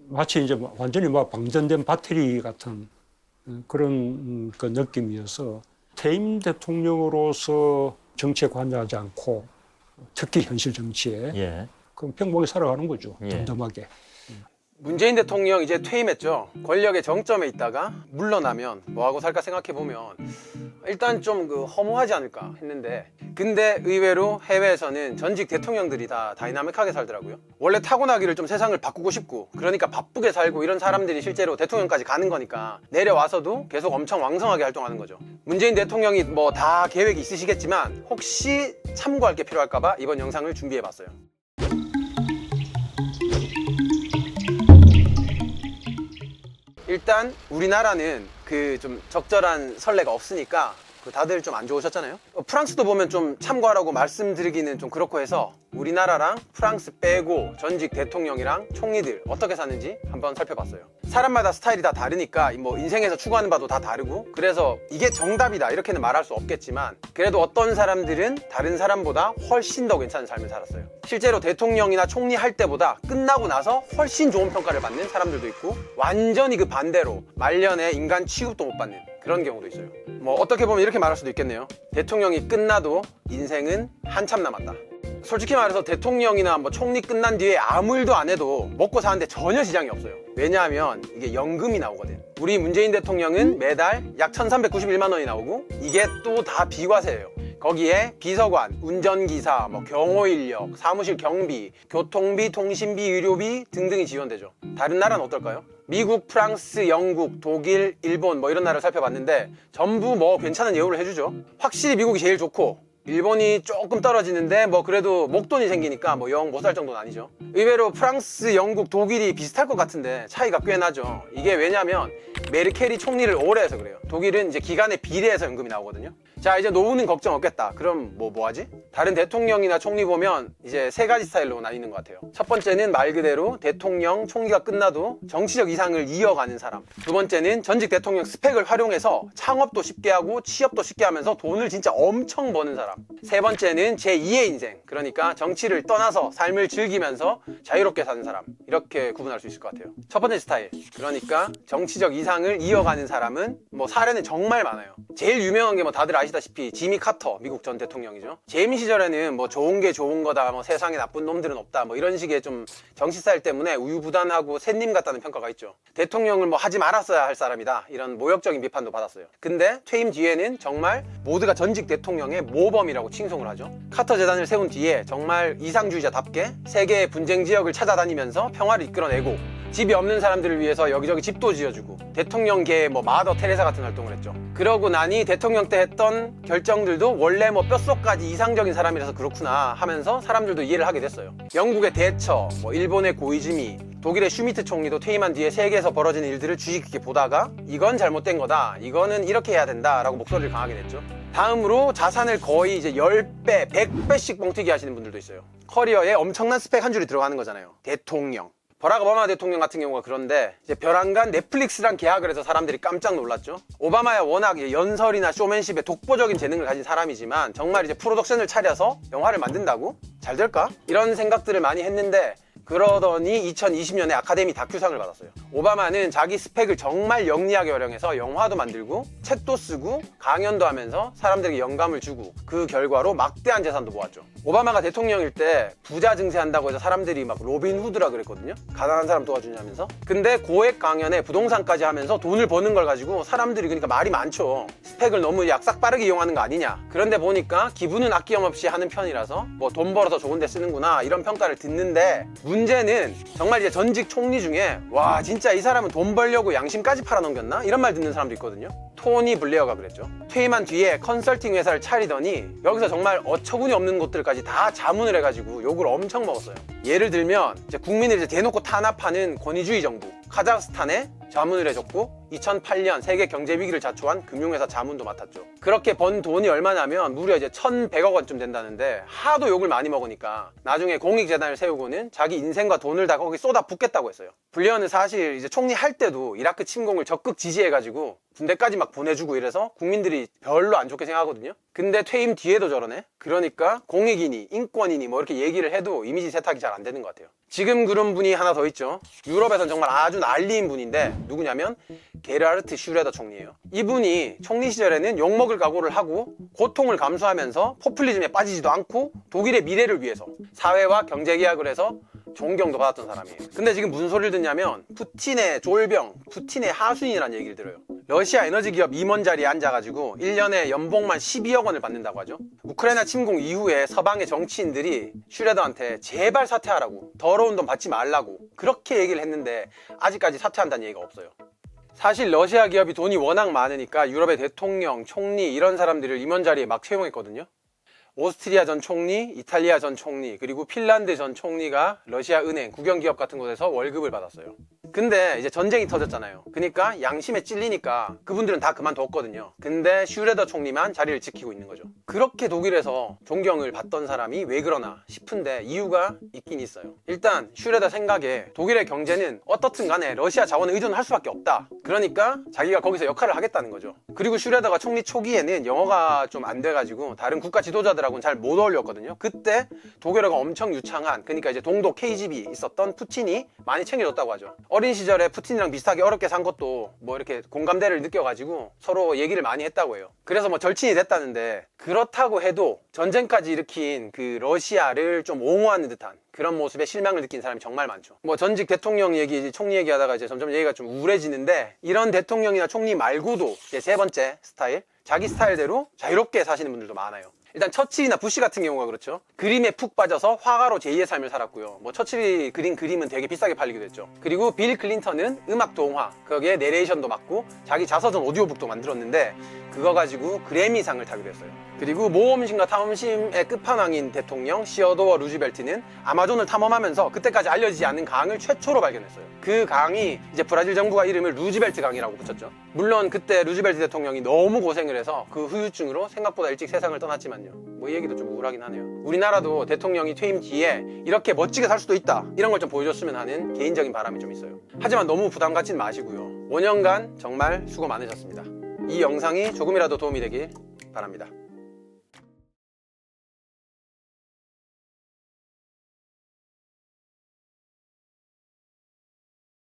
마치 이제 완전히 막 방전된 배터리 같은 그런 그 느낌이어서 퇴임 대통령으로서 정치에 관여하지 않고 특히 현실 정치에 예. 그럼 평범하게 살아가는 거죠. 예. 덤덤하게. 문재인 대통령 이제 퇴임했죠. 권력의 정점에 있다가 물러나면 뭐하고 살까 생각해보면 일단 좀 허무하지 않을까 했는데, 근데 의외로 해외에서는 전직 대통령들이 다 다이나믹하게 살더라고요. 원래 타고나기를 좀 세상을 바꾸고 싶고 그러니까 바쁘게 살고 이런 사람들이 실제로 대통령까지 가는 거니까 내려와서도 계속 엄청 왕성하게 활동하는 거죠. 문재인 대통령이 뭐 다 계획이 있으시겠지만 혹시 참고할 게 필요할까봐 이번 영상을 준비해봤어요. 일단 우리나라는 그 좀 적절한 선례가 없으니까 다들 좀 안 좋으셨잖아요. 프랑스도 보면 좀 참고하라고 말씀드리기는 좀 그렇고 해서 우리나라랑 프랑스 빼고 전직 대통령이랑 총리들 어떻게 사는지 한번 살펴봤어요. 사람마다 스타일이 다 다르니까 뭐 인생에서 추구하는 바도 다 다르고, 그래서 이게 정답이다 이렇게는 말할 수 없겠지만 그래도 어떤 사람들은 다른 사람보다 훨씬 더 괜찮은 삶을 살았어요. 실제로 대통령이나 총리 할 때보다 끝나고 나서 훨씬 좋은 평가를 받는 사람들도 있고, 완전히 그 반대로 말년에 인간 취급도 못 받는 그런 경우도 있어요. 뭐 어떻게 보면 이렇게 말할 수도 있겠네요. 대통령이 끝나도 인생은 한참 남았다. 솔직히 말해서 대통령이나 뭐 총리 끝난 뒤에 아무 일도 안 해도 먹고 사는데 전혀 지장이 없어요. 왜냐하면 이게 연금이 나오거든. 우리 문재인 대통령은 매달 약 1391만 원이 나오고 이게 또 다 비과세예요. 거기에 비서관, 운전기사, 뭐 경호인력, 사무실 경비, 교통비, 통신비, 의료비 등등이 지원되죠. 다른 나라는 어떨까요? 미국, 프랑스, 영국, 독일, 일본 뭐 이런 나라를 살펴봤는데 전부 뭐 괜찮은 예우를 해주죠. 확실히 미국이 제일 좋고 일본이 조금 떨어지는데 뭐 그래도 목돈이 생기니까 뭐 영 못 살 정도는 아니죠. 의외로 프랑스, 영국, 독일이 비슷할 것 같은데 차이가 꽤 나죠. 이게 왜냐면 메르켈이 총리를 오래 해서 그래요. 독일은 이제 기간에 비례해서 연금이 나오거든요. 자, 이제 노후는 걱정 없겠다. 그럼 뭐 하지? 다른 대통령이나 총리 보면 이제 세 가지 스타일로 나뉘는 것 같아요. 첫 번째는 말 그대로 대통령, 총리가 끝나도 정치적 이상을 이어가는 사람. 두 번째는 전직 대통령 스펙을 활용해서 창업도 쉽게 하고 취업도 쉽게 하면서 돈을 진짜 엄청 버는 사람. 세 번째는 제2의 인생, 그러니까 정치를 떠나서 삶을 즐기면서 자유롭게 사는 사람. 이렇게 구분할 수 있을 것 같아요. 첫 번째 스타일, 그러니까 정치적 이상을 이어가는 사람은 뭐 사례는 정말 많아요. 제일 유명한 게 뭐 다들 아시다시피 지미 카터, 미국 전 대통령이죠. 재임 시절에는 뭐 좋은 게 좋은 거다, 뭐 세상에 나쁜 놈들은 없다, 뭐 이런 식의 좀 정치 스타일 때문에 우유부단하고 샌님 같다는 평가가 있죠. 대통령을 뭐 하지 말았어야 할 사람이다, 이런 모욕적인 비판도 받았어요. 근데 퇴임 뒤에는 정말 모두가 전직 대통령의 모범이라고 칭송을 하죠. 카터 재단을 세운 뒤에 정말 이상주의자답게 세계의 분쟁 지역을 찾아다니면서 평화를 이끌어내고 집이 없는 사람들을 위해서 여기저기 집도 지어주고 대통령계의 뭐 마더 테레사 같은 활동을 했죠. 그러고 나니 대통령 때 했던 결정들도 원래 뭐 뼛속까지 이상적인 사람이라서 그렇구나 하면서 사람들도 이해를 하게 됐어요. 영국의 대처, 뭐 일본의 고이즈미, 독일의 슈미트 총리도 퇴임한 뒤에 세계에서 벌어지는 일들을 주의 깊게 보다가 이건 잘못된 거다, 이거는 이렇게 해야 된다 라고 목소리를 강하게 냈죠. 다음으로 자산을 거의 이제 10배, 100배씩 뻥튀기 하시는 분들도 있어요. 커리어에 엄청난 스펙 한 줄이 들어가는 거잖아요. 대통령. 버락 오바마 대통령 같은 경우가 그런데 이제 벼랑간 넷플릭스랑 계약을 해서 사람들이 깜짝 놀랐죠. 오바마야 워낙 연설이나 쇼맨십에 독보적인 재능을 가진 사람이지만 정말 이제 프로덕션을 차려서 영화를 만든다고? 잘 될까? 이런 생각들을 많이 했는데 그러더니 2020년에 아카데미 다큐상을 받았어요. 오바마는 자기 스펙을 정말 영리하게 활용해서 영화도 만들고 책도 쓰고 강연도 하면서 사람들에게 영감을 주고 그 결과로 막대한 재산도 모았죠. 오바마가 대통령일 때 부자 증세한다고 해서 사람들이 막 로빈 후드라 그랬거든요. 가난한 사람 도와주냐면서. 근데 고액 강연에 부동산까지 하면서 돈을 버는 걸 가지고 사람들이 그러니까 말이 많죠. 스펙을 너무 약삭 빠르게 이용하는 거 아니냐. 그런데 보니까 기분은 아낌없이 하는 편이라서 뭐 돈 벌어서 좋은 데 쓰는구나 이런 평가를 듣는데, 문제는 정말 이제 전직 총리 중에 와 진짜 이 사람은 돈 벌려고 양심까지 팔아넘겼나? 이런 말 듣는 사람도 있거든요. 토니 블레어가 그랬죠. 퇴임한 뒤에 컨설팅 회사를 차리더니 여기서 정말 어처구니 없는 곳들까지 다 자문을 해가지고 욕을 엄청 먹었어요. 예를 들면 이제 국민을 이제 대놓고 탄압하는 권위주의 정부, 카자흐스탄에 자문을 해줬고 2008년 세계 경제 위기를 자초한 금융회사 자문도 맡았죠. 그렇게 번 돈이 얼마냐면 무려 이제 1,100억 원쯤 된다는데 하도 욕을 많이 먹으니까 나중에 공익재단을 세우고는 자기 인생과 돈을 다 거기 쏟아 붓겠다고 했어요. 블레어는 사실 이제 총리 할 때도 이라크 침공을 적극 지지해가지고 군대까지 막 보내주고 이래서 국민들이 별로 안 좋게 생각하거든요. 근데 퇴임 뒤에도 저러네? 그러니까 공익이니 인권이니 뭐 이렇게 얘기를 해도 이미지 세탁이 잘 안 되는 것 같아요. 지금 그런 분이 하나 더 있죠. 유럽에선 정말 아주 난리인 분인데 누구냐면 게르하르트 슈레더 총리예요. 이분이 총리 시절에는 욕먹을 각오를 하고 고통을 감수하면서 포퓰리즘에 빠지지도 않고 독일의 미래를 위해서 사회와 경제 개혁을 해서 존경도 받았던 사람이에요. 근데 지금 무슨 소리를 듣냐면 푸틴의 쫄병, 푸틴의 하수인이라는 얘기를 들어요. 러시아 에너지 기업 임원 자리에 앉아가지고 1년에 연봉만 12억 원을 받는다고 하죠. 우크라이나 침공 이후에 서방의 정치인들이 슈레더한테 제발 사퇴하라고, 더러운 돈 받지 말라고 그렇게 얘기를 했는데 아직까지 사퇴한다는 얘기가 없어요. 사실 러시아 기업이 돈이 워낙 많으니까 유럽의 대통령, 총리 이런 사람들을 임원 자리에 막 채용했거든요. 오스트리아 전 총리, 이탈리아 전 총리, 그리고 핀란드 전 총리가 러시아 은행, 국영기업 같은 곳에서 월급을 받았어요. 근데 이제 전쟁이 터졌잖아요. 그러니까 양심에 찔리니까 그분들은 다 그만뒀거든요. 근데 슈레더 총리만 자리를 지키고 있는 거죠. 그렇게 독일에서 존경을 받던 사람이 왜 그러나 싶은데 이유가 있긴 있어요. 일단 슈레더 생각에 독일의 경제는 어떻든 간에 러시아 자원에 의존할 수밖에 없다. 그러니까 자기가 거기서 역할을 하겠다는 거죠. 그리고 슈레더가 총리 초기에는 영어가 좀 안 돼가지고 다른 국가 지도자들하고는 잘 못 어울렸거든요. 그때 독일어가 엄청 유창한, 그러니까 이제 동독 KGB 있었던 푸틴이 많이 챙겨줬다고 하죠. 어린 시절에 푸틴이랑 비슷하게 어렵게 산 것도 뭐 이렇게 공감대를 느껴가지고 서로 얘기를 많이 했다고 해요. 그래서 뭐 절친이 됐다는데, 그렇다고 해도 전쟁까지 일으킨 그 러시아를 좀 옹호하는 듯한 그런 모습에 실망을 느낀 사람이 정말 많죠. 뭐 전직 대통령 얘기, 총리 얘기하다가 이제 점점 얘기가 좀 우울해지는데, 이런 대통령이나 총리 말고도 이제 세 번째 스타일, 자기 스타일대로 자유롭게 사시는 분들도 많아요. 일단 처칠이나 부시 같은 경우가 그렇죠. 그림에 푹 빠져서 화가로 제2의 삶을 살았고요. 뭐 처칠이 그린 그림은 되게 비싸게 팔리기도 했죠. 그리고 빌 클린턴은 음악 동화, 거기에 내레이션도 맡고 자기 자서전 오디오북도 만들었는데 그거 가지고 그래미상을 타기도 했어요. 그리고 모험심과 탐험심의 끝판왕인 대통령 시어도어 루즈벨트는 아마존을 탐험하면서 그때까지 알려지지 않은 강을 최초로 발견했어요. 그 강이 이제 브라질 정부가 이름을 루즈벨트 강이라고 붙였죠. 물론 그때 루즈벨트 대통령이 너무 고생을 해서 그 후유증으로 생각보다 일찍 세상을 떠났지만요. 뭐 이 얘기도 좀 우울하긴 하네요. 우리나라도 대통령이 퇴임 뒤에 이렇게 멋지게 살 수도 있다, 이런 걸 좀 보여줬으면 하는 개인적인 바람이 좀 있어요. 하지만 너무 부담 갖진 마시고요. 5년간 정말 수고 많으셨습니다. 이 영상이 조금이라도 도움이 되길 바랍니다.